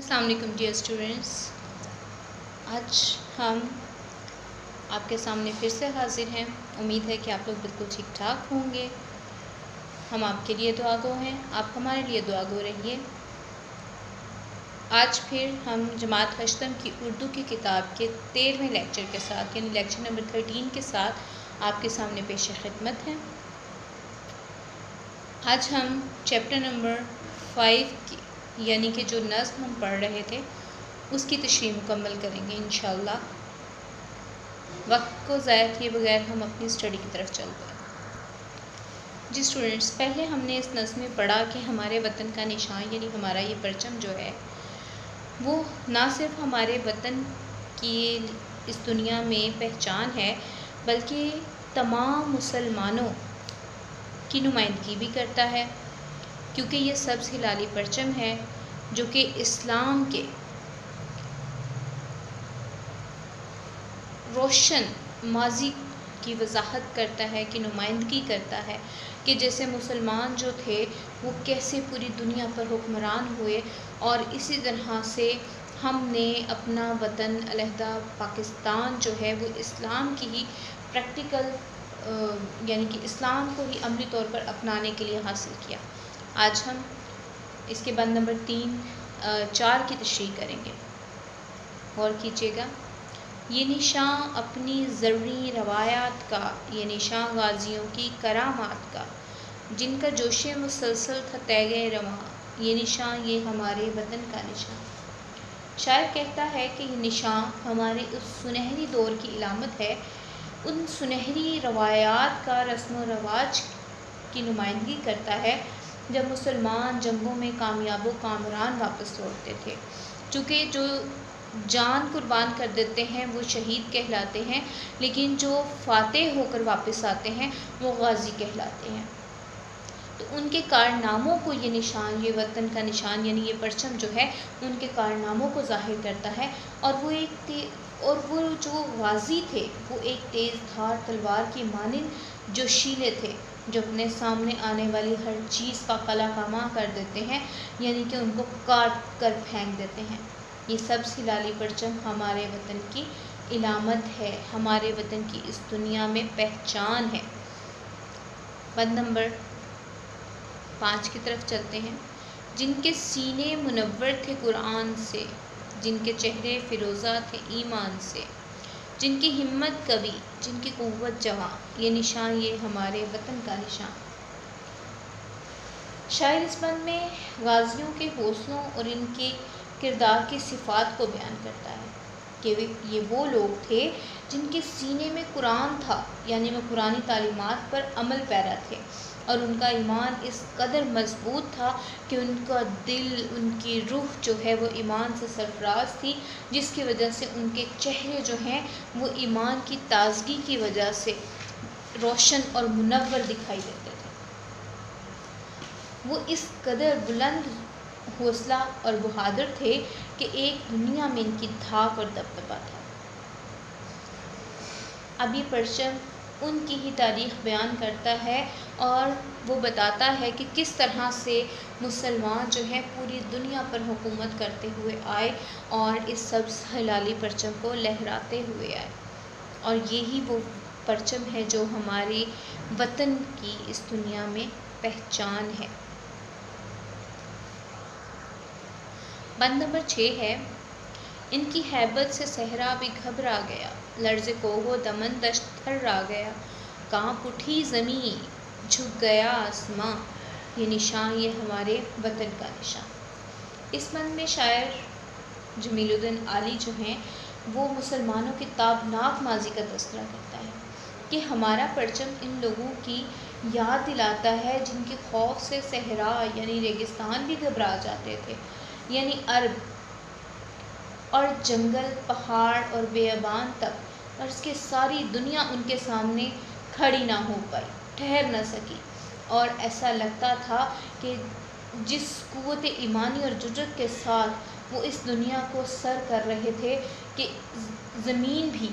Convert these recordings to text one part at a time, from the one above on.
السلام علیکم dear students, آج ہم آپ کے سامنے پھر سے حاضر ہیں۔ امید ہے کہ آپ لوگ بالکل ٹھیک ٹھاک ہوں گے۔ ہم آپ کے لیے دعا گو ہیں، آپ ہمارے لیے دعا گو رہیے۔ آج پھر ہم جماعت ہشتم کی اردو کی کتاب کے 13ویں لیکچر کے ساتھ یعنی لیکچر نمبر 13 کے ساتھ آپ کے سامنے پیش خدمت ہیں۔ آج ہم چیپٹر نمبر 5 کی یعنی کہ جو نظم ہم پڑھ رہے تھے اس کی تشریح مکمل کریں گے انشاءاللہ۔ وقت کو ضائع کیے بغیر ہم اپنی اسٹڈی کی طرف چلتے ہیں۔ جی اسٹوڈنٹس، پہلے ہم نے اس نظم میں پڑھا کہ ہمارے وطن کا نشان یعنی ہمارا یہ پرچم جو ہے وہ نہ صرف ہمارے وطن کی اس دنیا میں پہچان ہے بلکہ تمام مسلمانوں کی نمائندگی بھی کرتا ہے، کیونکہ یہ سبز ہلالی پرچم ہے جو کہ اسلام کے روشن ماضی کی وضاحت کرتا ہے، کہ نمائندگی کرتا ہے کہ جیسے مسلمان جو تھے وہ کیسے پوری دنیا پر حکمران ہوئے، اور اسی طرح سے ہم نے اپنا وطن علیحدہ پاکستان جو ہے وہ اسلام کی ہی پریکٹیکل یعنی کہ اسلام کو ہی عملی طور پر اپنانے کے لیے حاصل کیا۔ آج ہم اس کے بعد نمبر 4 کی تشریح کریں گے۔ غور کیجیے گا، یہ نشان اپنی زرعی روایات کا، یہ نشان غازیوں کی کرامات کا، جن کا جوش مسلسل تھا تیغ رواں، یہ نشان یہ ہمارے وطن کا نشان۔ شاعر کہتا ہے کہ یہ نشان ہمارے اس سنہری دور کی علامت ہے، ان سنہری روایات کا، رسم و رواج کی نمائندگی کرتا ہے جب مسلمان جنگوں میں کامیاب و کامران واپس لوٹتے تھے۔ چونکہ جو جان قربان کر دیتے ہیں وہ شہید کہلاتے ہیں، لیکن جو فاتح ہو کر واپس آتے ہیں وہ غازی کہلاتے ہیں۔ تو ان کے کارناموں کو یہ نشان، یہ وطن کا نشان یعنی یہ پرچم جو ہے ان کے کارناموں کو ظاہر کرتا ہے، اور وہ جو غازی تھے وہ ایک تیز دھار تلوار کی مانند جوشیلے تھے، جو اپنے سامنے آنے والی ہر چیز کا قلع کما کر دیتے ہیں، یعنی کہ ان کو کاٹ کر پھینک دیتے ہیں۔ یہ سبز ہلالی پرچم ہمارے وطن کی علامت ہے، ہمارے وطن کی اس دنیا میں پہچان ہے۔ بند نمبر 5 کی طرف چلتے ہیں۔ جن کے سینے منور تھے قرآن سے، جن کے چہرے فیروزہ تھے ایمان سے، جن کی ہمت قوی، جن کی قوت جواں، یہ نشان یہ ہمارے وطن کا نشان۔ شاعر اس بند میں غازیوں کے حوصلوں اور ان کے کردار کی صفات کو بیان کرتا ہے کہ یہ وہ لوگ تھے جن کے سینے میں قرآن تھا، یعنی وہ قرآنی تعلیمات پر عمل پیرا تھے، اور ان کا ایمان اس قدر مضبوط تھا کہ ان کا دل، ان کی روح جو ہے وہ ایمان سے سرفراز تھی، جس کی وجہ سے ان کے چہرے جو ہیں وہ ایمان کی تازگی کی وجہ سے روشن اور منور دکھائی دیتے تھے۔ وہ اس قدر بلند حوصلہ اور بہادر تھے کہ ایک دنیا میں ان کی دھاک اور دبدبہ تھا۔ اب یہ پرچم ان کی ہی تاریخ بیان کرتا ہے اور وہ بتاتا ہے کہ کس طرح سے مسلمان جو ہے پوری دنیا پر حکومت کرتے ہوئے آئے اور اس سبز ہلالی پرچم کو لہراتے ہوئے آئے، اور یہی وہ پرچم ہے جو ہمارے وطن کی اس دنیا میں پہچان ہے۔ بند نمبر 6 ہے۔ ان کی ہیبت سے صحرا بھی گھبرا گیا، لرز کوہ و دمن دشت تھرا گیا، کانپ اٹھی زمیں جھک گیا آسماں، یہ نشان یہ ہمارے وطن کا نشان۔ اس بند میں شاعر جمیل الدین عالی جو ہیں وہ مسلمانوں کی تابناک ماضی کا تذکرہ کرتا ہے کہ ہمارا پرچم ان لوگوں کی یاد دلاتا ہے جن کے خوف سے صحرا یعنی ریگستان بھی گھبرا جاتے تھے، یعنی عرب اور جنگل، پہاڑ اور بیابان تک، اور اس کے ساری دنیا ان کے سامنے کھڑی نہ ہو پائی، ٹھہر نہ سکی، اور ایسا لگتا تھا کہ جس قوت ایمانی اور جرأت کے ساتھ وہ اس دنیا کو سر کر رہے تھے کہ زمین بھی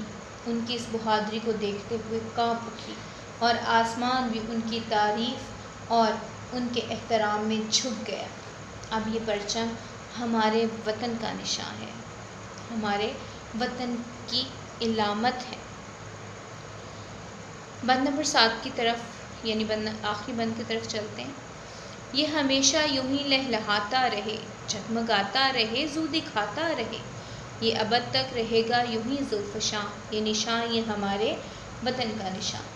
ان کی اس بہادری کو دیکھتے ہوئے کانپ اٹھی، اور آسمان بھی ان کی تعریف اور ان کے احترام میں جھک گیا۔ اب یہ پرچم ہمارے وطن کا نشان ہے، ہمارے وطن کی علامت ہے۔ بند نمبر 7 کی طرف یعنی آخری بند کی طرف چلتے ہیں۔ یہ ہمیشہ یوں ہی لہلہاتا رہے، جگمگاتا رہے، زو دکھاتا رہے، یہ ابد تک رہے گا یوں ہی زلفشاں، یہ نشان، یہ ہمارے وطن کا نشان۔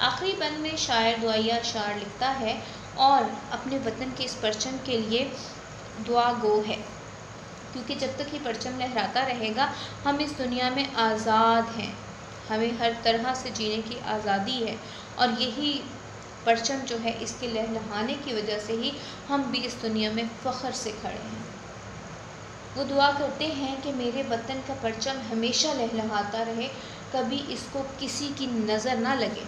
آخری بند میں شاعر دعائیہ اشعار لکھتا ہے اور اپنے وطن کے اس پرچم کے لیے دعا گو ہے، کیونکہ جب تک یہ پرچم لہراتا رہے گا ہم اس دنیا میں آزاد ہیں، ہمیں ہر طرح سے جینے کی آزادی ہے، اور یہی پرچم جو ہے اس کے لہلہانے کی وجہ سے ہی ہم بھی اس دنیا میں فخر سے کھڑے ہیں۔ وہ دعا کرتے ہیں کہ میرے وطن کا پرچم ہمیشہ لہلہاتا رہے، کبھی اس کو کسی کی نظر نہ لگے،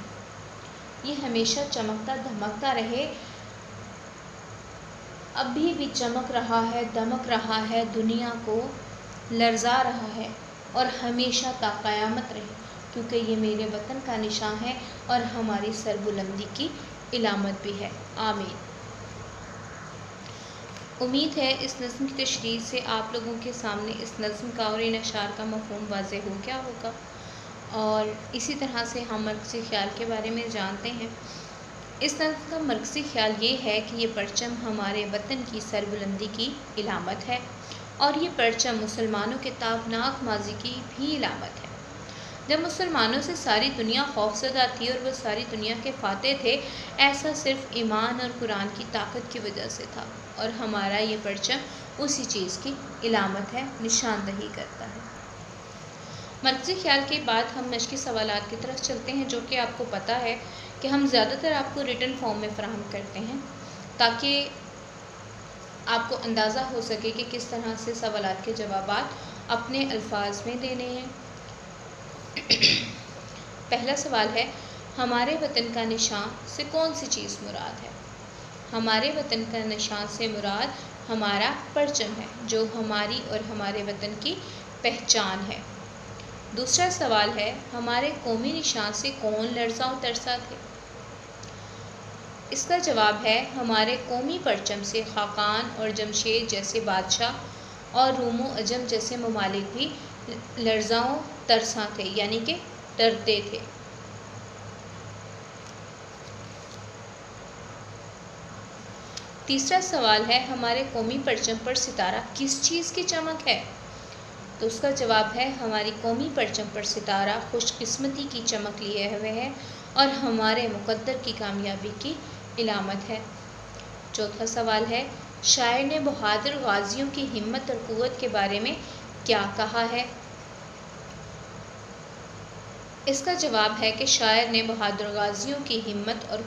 یہ ہمیشہ چمکتا دھمکتا رہے، ابھی بھی چمک رہا ہے، دمک رہا ہے، دنیا کو لرزا رہا ہے، اور ہمیشہ تا قیامت رہے، کیونکہ یہ میرے وطن کا نشان ہے اور ہماری سربلندی کی علامت بھی ہے۔ آمین۔ امید ہے اس نظم کی تشریح سے آپ لوگوں کے سامنے اس نظم کا اور ان اشعار کا مفہوم واضح ہو گیا ہوگا، اور اسی طرح سے ہم مرکزی خیال کے بارے میں جانتے ہیں۔ اس نظم کا مرکزی خیال یہ ہے کہ یہ پرچم ہمارے وطن کی سربلندی کی علامت ہے، اور یہ پرچم مسلمانوں کے تابناک ماضی کی بھی علامت ہے۔ جب مسلمانوں سے ساری دنیا خوفزدہ تھی اور وہ ساری دنیا کے فاتح تھے، ایسا صرف ایمان اور قرآن کی طاقت کی وجہ سے تھا، اور ہمارا یہ پرچم اسی چیز کی علامت ہے، نشاندہی کرتا ہے۔ مرکزی خیال کے بعد ہم مشقی سوالات کی طرف چلتے ہیں، جو کہ آپ کو پتہ ہے کہ ہم زیادہ تر آپ کو ریٹن فارم میں فراہم کرتے ہیں، تاکہ آپ کو اندازہ ہو سکے کہ کس طرح سے سوالات کے جوابات اپنے الفاظ میں دینے ہیں۔ پہلا سوال ہے، ہمارے وطن کا نشان سے کون سی چیز مراد ہے؟ ہمارے وطن کا نشان سے مراد ہمارا پرچم ہے، جو ہماری اور ہمارے وطن کی پہچان ہے۔ دوسرا سوال ہے، ہمارے قومی نشان سے کون لرزاں و ترسا تھے؟ اس کا جواب ہے، ہمارے قومی پرچم سے خاقان اور جمشید جیسے بادشاہ اور روم و عجم جیسے ممالک بھی لرزاں و ترساں تھے، یعنی کہ ڈرتے تھے۔ تیسرا سوال ہے، ہمارے قومی پرچم پر ستارہ کس چیز کی چمک ہے؟ تو اس کا جواب ہے، ہماری قومی پرچم پر ستارہ خوش قسمتی کی چمک لیے ہوئے ہے اور ہمارے مقدر کی کامیابی کی علامت ہے۔ چوتھا سوال ہے، شاعر نے بہادر غازیوں کی ہمت اور قوت کے بارے میں کیا کہا ہے؟ اس کا جواب ہے کہ شاعر نے بہادر غازیوں کی ہمت اور